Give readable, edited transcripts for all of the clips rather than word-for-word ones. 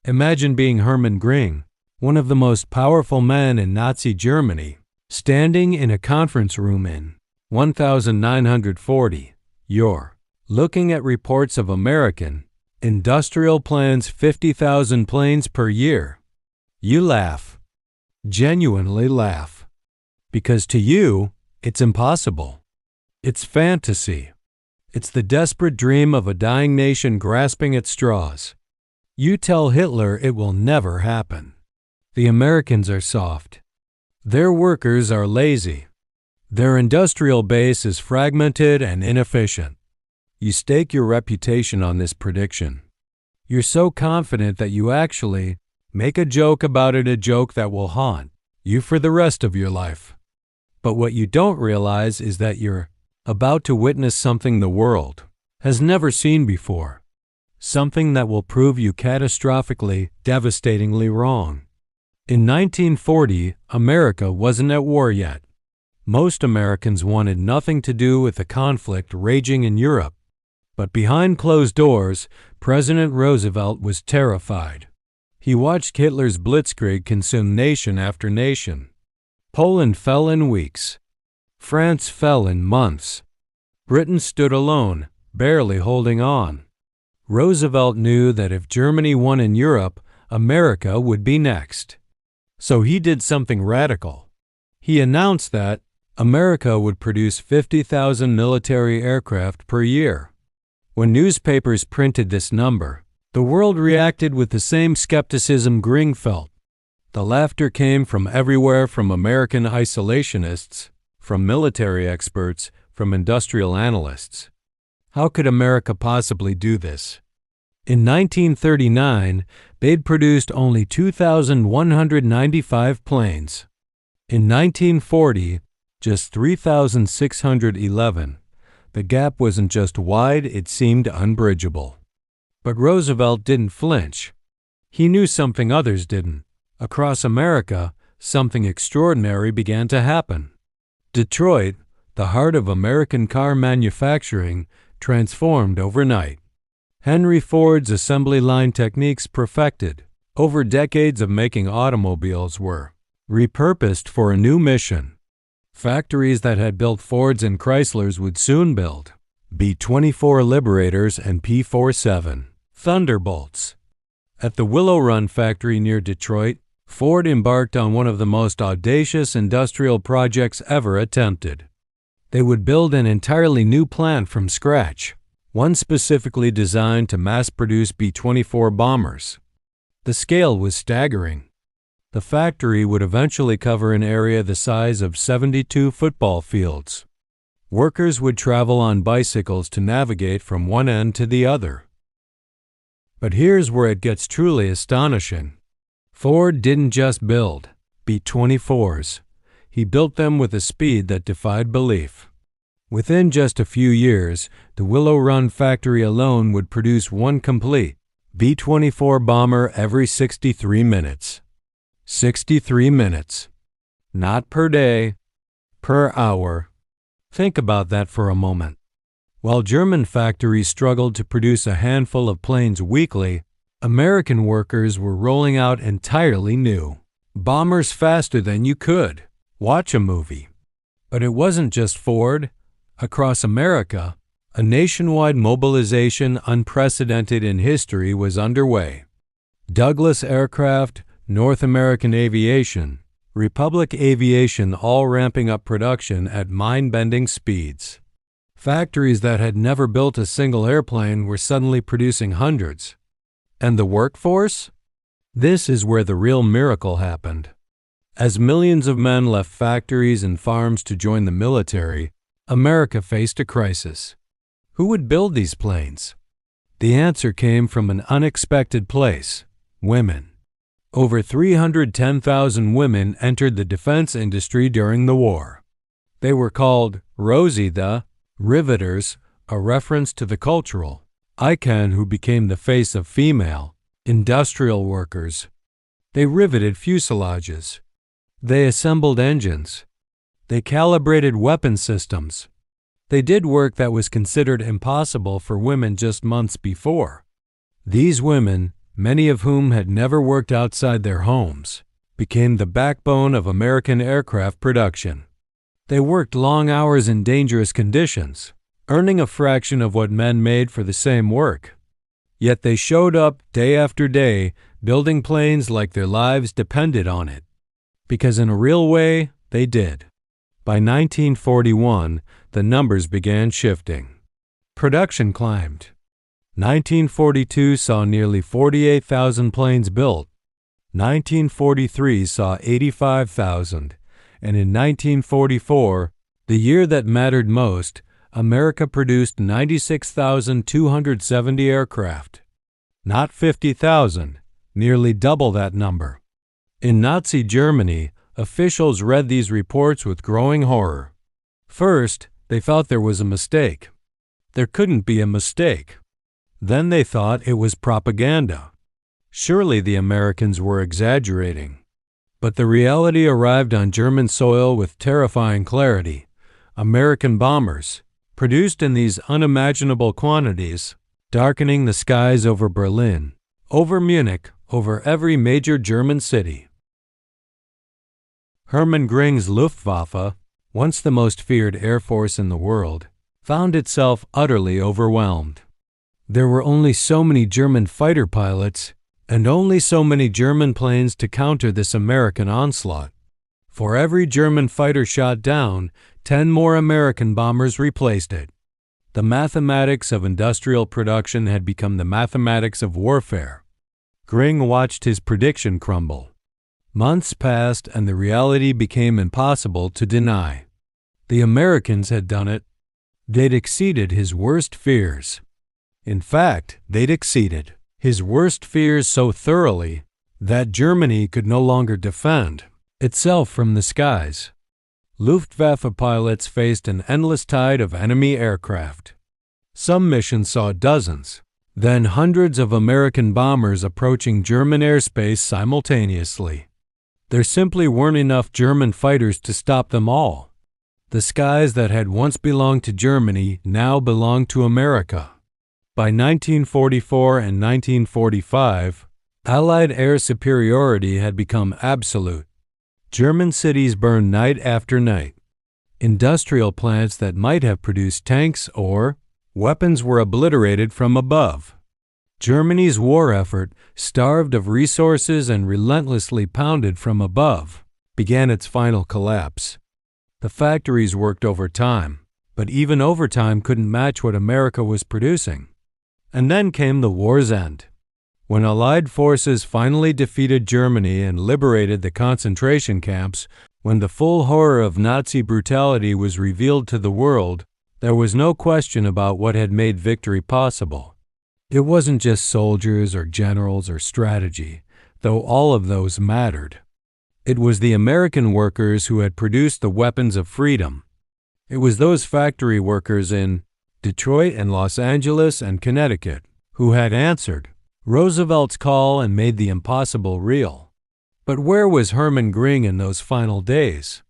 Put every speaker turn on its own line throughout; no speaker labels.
Imagine being Hermann Göring, one of the most powerful men in Nazi Germany, standing in a conference room in 1940. You're looking at reports of American industrial plans, 50,000 planes per year. You laugh, genuinely laugh, because to you, it's impossible. It's fantasy. It's the desperate dream of a dying nation grasping at straws. You tell Hitler it will never happen. The Americans are soft. Their workers are lazy. Their industrial base is fragmented and inefficient. You stake your reputation on this prediction. You're so confident that you actually make a joke about it, a joke that will haunt you for the rest of your life. But what you don't realize is that you're about to witness something the world has never seen before. Something that will prove you catastrophically, devastatingly wrong. In 1940, America wasn't at war yet. Most Americans wanted nothing to do with the conflict raging in Europe. But behind closed doors, President Roosevelt was terrified. He watched Hitler's blitzkrieg consume nation after nation. Poland fell in weeks. France fell in months. Britain stood alone, barely holding on. Roosevelt knew that if Germany won in Europe, America would be next. So he did something radical. He announced that America would produce 50,000 military aircraft per year. When newspapers printed this number, the world reacted with the same skepticism Göring felt. The laughter came from everywhere, from American isolationists, from military experts, from industrial analysts. How could America possibly do this? In 1939, they'd produced only 2,195 planes. In 1940, just 3,611. The gap wasn't just wide, it seemed unbridgeable. But Roosevelt didn't flinch. He knew something others didn't. Across America, something extraordinary began to happen. Detroit, the heart of American car manufacturing, transformed overnight. Henry Ford's assembly line techniques, perfected over decades of making automobiles, were repurposed for a new mission. Factories that had built Fords and Chryslers would soon build B-24 Liberators and P-47 Thunderbolts. At the Willow Run factory near Detroit, Ford embarked on one of the most audacious industrial projects ever attempted. They would build an entirely new plant from scratch, one specifically designed to mass-produce B-24 bombers. The scale was staggering. The factory would eventually cover an area the size of 72 football fields. Workers would travel on bicycles to navigate from one end to the other. But here's where it gets truly astonishing. Ford didn't just build B-24s. He built them with a speed that defied belief. Within just a few years, the Willow Run factory alone would produce one complete B-24 bomber every 63 minutes. 63 minutes. Not per day, per hour. Think about that for a moment. While German factories struggled to produce a handful of planes weekly, American workers were rolling out entirely new bombers faster than you could watch a movie. But it wasn't just Ford. Across America, a nationwide mobilization unprecedented in history was underway. Douglas Aircraft, North American Aviation, Republic Aviation, all ramping up production at mind-bending speeds. Factories that had never built a single airplane were suddenly producing hundreds. And the workforce? This is where the real miracle happened. As millions of men left factories and farms to join the military, America faced a crisis. Who would build these planes? The answer came from an unexpected place: women. Over 310,000 women entered the defense industry during the war. They were called Rosie the Riveters, a reference to the cultural icon who became the face of female industrial workers. They riveted fuselages. They assembled engines. They calibrated weapon systems. They did work that was considered impossible for women just months before. These women, many of whom had never worked outside their homes, became the backbone of American aircraft production. They worked long hours in dangerous conditions, earning a fraction of what men made for the same work. Yet they showed up day after day, building planes like their lives depended on it. Because in a real way, they did. By 1941, the numbers began shifting. Production climbed. 1942 saw nearly 48,000 planes built. 1943 saw 85,000. And in 1944, the year that mattered most, America produced 96,270 aircraft. Not 50,000, nearly double that number. In Nazi Germany, officials read these reports with growing horror. First, they thought there was a mistake. There couldn't be a mistake. Then they thought it was propaganda. Surely the Americans were exaggerating. But the reality arrived on German soil with terrifying clarity. American bombers, produced in these unimaginable quantities, darkening the skies over Berlin, over Munich, over every major German city. Hermann Göring's Luftwaffe, once the most feared air force in the world, found itself utterly overwhelmed. There were only so many German fighter pilots and only so many German planes to counter this American onslaught. For every German fighter shot down, 10 more American bombers replaced it. The mathematics of industrial production had become the mathematics of warfare. Göring watched his prediction crumble. Months passed and the reality became impossible to deny. The Americans had done it. They'd exceeded his worst fears. In fact, they'd exceeded his worst fears so thoroughly that Germany could no longer defend itself from the skies. Luftwaffe pilots faced an endless tide of enemy aircraft. Some missions saw dozens, then hundreds of American bombers approaching German airspace simultaneously. There simply weren't enough German fighters to stop them all. The skies that had once belonged to Germany now belonged to America. By 1944 and 1945, Allied air superiority had become absolute. German cities burned night after night. Industrial plants that might have produced tanks or weapons were obliterated from above. Germany's war effort, starved of resources and relentlessly pounded from above, began its final collapse. The factories worked overtime, but even overtime couldn't match what America was producing. And then came the war's end. When Allied forces finally defeated Germany and liberated the concentration camps, when the full horror of Nazi brutality was revealed to the world, there was no question about what had made victory possible. It wasn't just soldiers or generals or strategy, though all of those mattered. It was the American workers who had produced the weapons of freedom. It was those factory workers in Detroit and Los Angeles and Connecticut who had answered Roosevelt's call and made the impossible real. But where was Hermann Göring in those final days?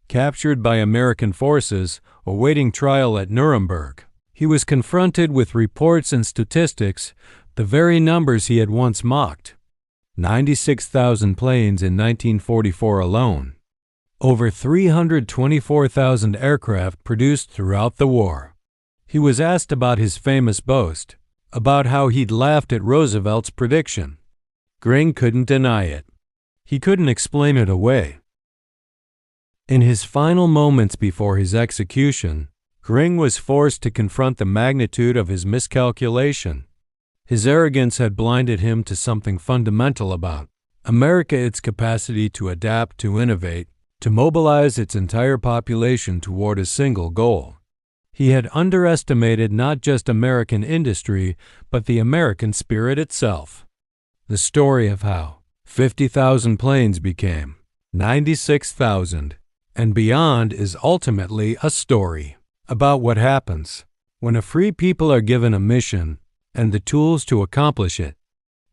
Captured by American forces, awaiting trial at Nuremberg, he was confronted with reports and statistics, the very numbers he had once mocked. 96,000 planes in 1944 alone. Over 324,000 aircraft produced throughout the war. He was asked about his famous boast, about how he'd laughed at Roosevelt's prediction. Göring couldn't deny it. He couldn't explain it away. In his final moments before his execution, Göring was forced to confront the magnitude of his miscalculation. His arrogance had blinded him to something fundamental about America, its capacity to adapt, to innovate, to mobilize its entire population toward a single goal. He had underestimated not just American industry, but the American spirit itself. The story of how 50,000 planes became 96,000 and beyond is ultimately a story about what happens when a free people are given a mission and the tools to accomplish it.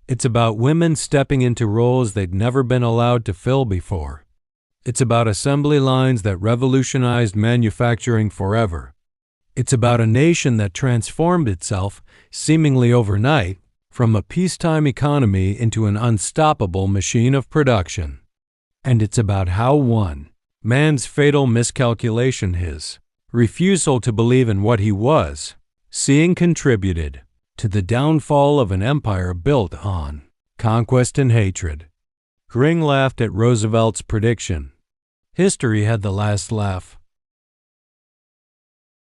It's about women stepping into roles they'd never been allowed to fill before. It's about assembly lines that revolutionized manufacturing forever. It's about a nation that transformed itself, seemingly overnight, from a peacetime economy into an unstoppable machine of production. And it's about how one, man's fatal miscalculation, his refusal to believe in what he was, seeing contributed to the downfall of an empire built on conquest and hatred. Göring laughed at Roosevelt's prediction. History had the last laugh.